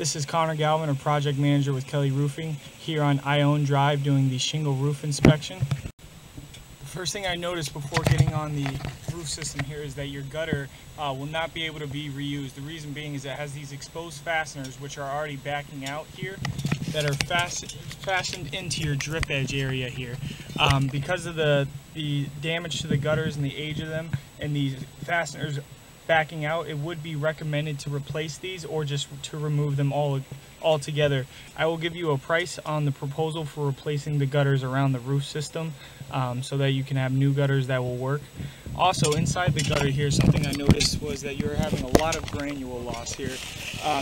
This is Connor Galvin, a project manager with Kelly Roofing, here on Ione Drive doing the shingle roof inspection. The first thing I noticed before getting on the roof system here is that your gutter will not be able to be reused. The reason being is it has these exposed fasteners which are already backing out here that are fastened into your drip edge area here. Because of the damage to the gutters and the age of them and these fasteners backing out, it would be recommended to replace these or just to remove them all together. I will give you a price on the proposal for replacing the gutters around the roof system so that you can have new gutters that will work. Also, inside the gutter here, something I noticed was that you're having a lot of granule loss here.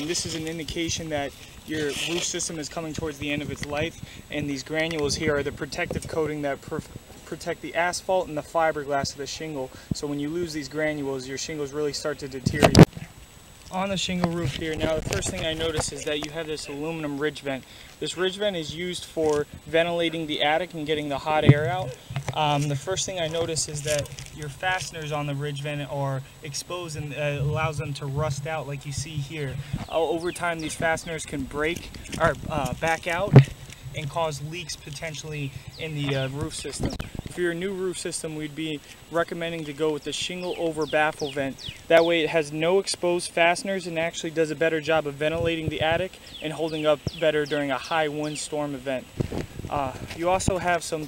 This is an indication that your roof system is coming towards the end of its life, and these granules here are the protective coating that protect the asphalt and the fiberglass of the shingle. So when you lose these granules, your shingles really start to deteriorate. On the shingle roof here, now the first thing I notice is that you have this aluminum ridge vent. This ridge vent is used for ventilating the attic and getting the hot air out. The first thing I notice is that your fasteners on the ridge vent are exposed, and allows them to rust out like you see here. Over time, these fasteners can break or back out and cause leaks potentially in the roof system. For your new roof system, we'd be recommending to go with the shingle over baffle vent. That way it has no exposed fasteners and actually does a better job of ventilating the attic and holding up better during a high windstorm event. You also have some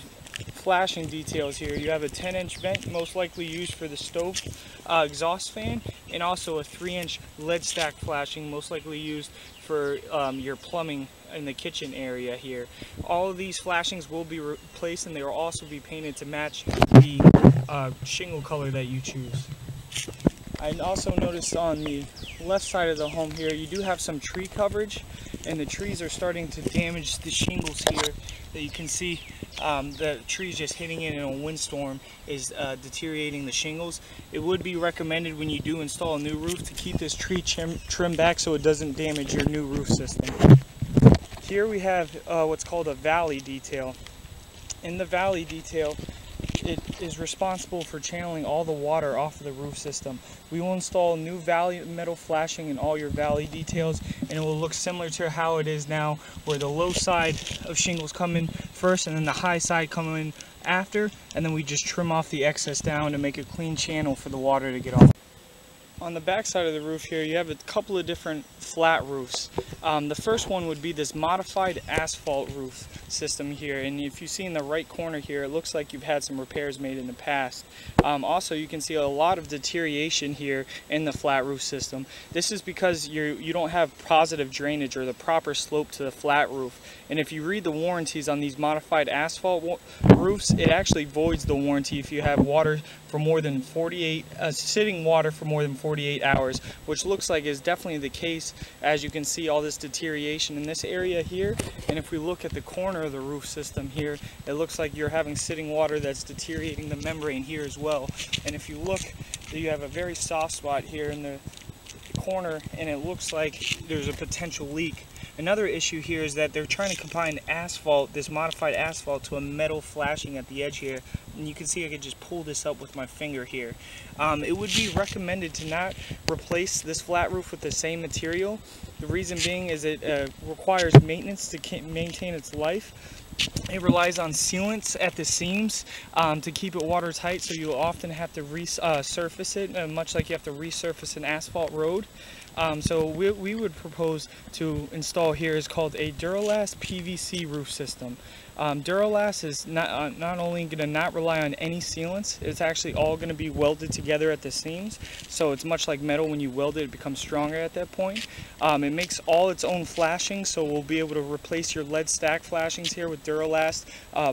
flashing details here. You have a 10-inch vent, most likely used for the stove exhaust fan, and also a 3-inch lead stack flashing, most likely used for your plumbing in the kitchen area here. All of these flashings will be replaced, and they will also be painted to match the shingle color that you choose. I also noticed on the left side of the home here, you do have some tree coverage, and the trees are starting to damage the shingles here. That you can see the trees just hitting it in a windstorm is deteriorating the shingles. It would be recommended when you do install a new roof to keep this tree trim back so it doesn't damage your new roof system. Here we have what's called a valley detail. In the valley detail, it is responsible for channeling all the water off of the roof system. We will install new valley metal flashing in all your valley details, and it will look similar to how it is now, where the low side of shingles come in first and then the high side come in after, and then we just trim off the excess down to make a clean channel for the water to get off. On the back side of the roof here, you have a couple of different flat roofs. The first one would be this modified asphalt roof system here, and if you see in the right corner here, it looks like you've had some repairs made in the past. Also, you can see a lot of deterioration here in the flat roof system. This is because you don't have positive drainage or the proper slope to the flat roof. And if you read the warranties on these modified asphalt roofs, it actually voids the warranty if you have water for more than sitting water for more than 48 hours, which looks like is definitely the case, as you can see all this deterioration in this area here. And if we look at the corner of the roof system here, it looks like you're having sitting water that's deteriorating the membrane here as well. And if you look, you have a very soft spot here in the corner, and it looks like there's a potential leak. Another issue here is that they're trying to combine asphalt, this modified asphalt, to a metal flashing at the edge here. And you can see I could just pull this up with my finger here. It would be recommended to not replace this flat roof with the same material. The reason being is it requires maintenance to maintain its life. It relies on sealants at the seams to keep it watertight, so you often have to resurface it, much like you have to resurface an asphalt road. So we would propose to install here is called a Duralast PVC roof system. Duralast is not only going to not rely on any sealants, it's actually all going to be welded together at the seams. So it's much like metal. When you weld it, it becomes stronger at that point. It makes all its own flashings, so we'll be able to replace your lead stack flashings here with Duralast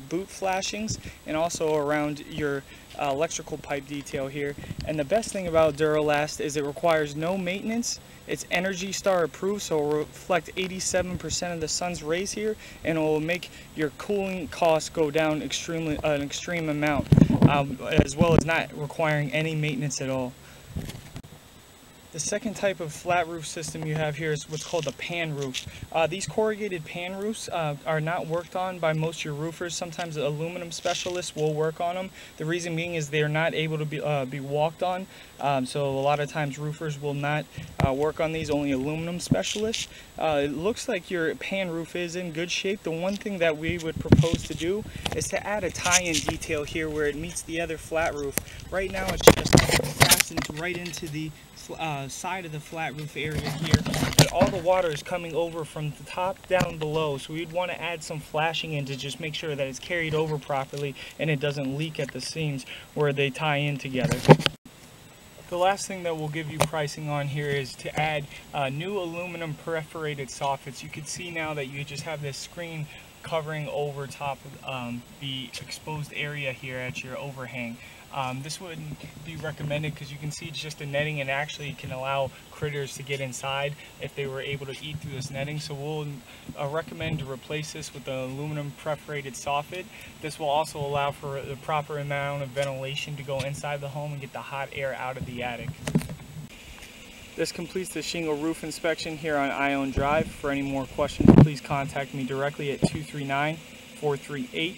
boot flashings, and also around your electrical pipe detail here. And the best thing about Duralast is it requires no maintenance. It's Energy Star approved, so it will reflect 87% of the sun's rays here, and it will make your cooling costs go down an extreme amount, as well as not requiring any maintenance at all. The second type of flat roof system you have here is what's called a pan roof. These corrugated pan roofs are not worked on by most of your roofers. Sometimes aluminum specialists will work on them. The reason being is they're not able to be walked on. So a lot of times roofers will not work on these, only aluminum specialists. It looks like your pan roof is in good shape. The one thing that we would propose to do is to add a tie-in detail here where it meets the other flat roof. Right now it's just fastened right into the side of the flat roof area here, but all the water is coming over from the top down below, so we'd want to add some flashing in to just make sure that it's carried over properly and it doesn't leak at the seams where they tie in together. The last thing that we'll give you pricing on here is to add new aluminum perforated soffits. You can see now that you just have this screen covering over top of the exposed area here at your overhang. This wouldn't be recommended because you can see it's just a netting and actually can allow critters to get inside if they were able to eat through this netting. So we'll recommend to replace this with the aluminum perforated soffit. This will also allow for the proper amount of ventilation to go inside the home and get the hot air out of the attic. This completes the shingle roof inspection here on Ione Drive. For any more questions, please contact me directly at 239-438-5580.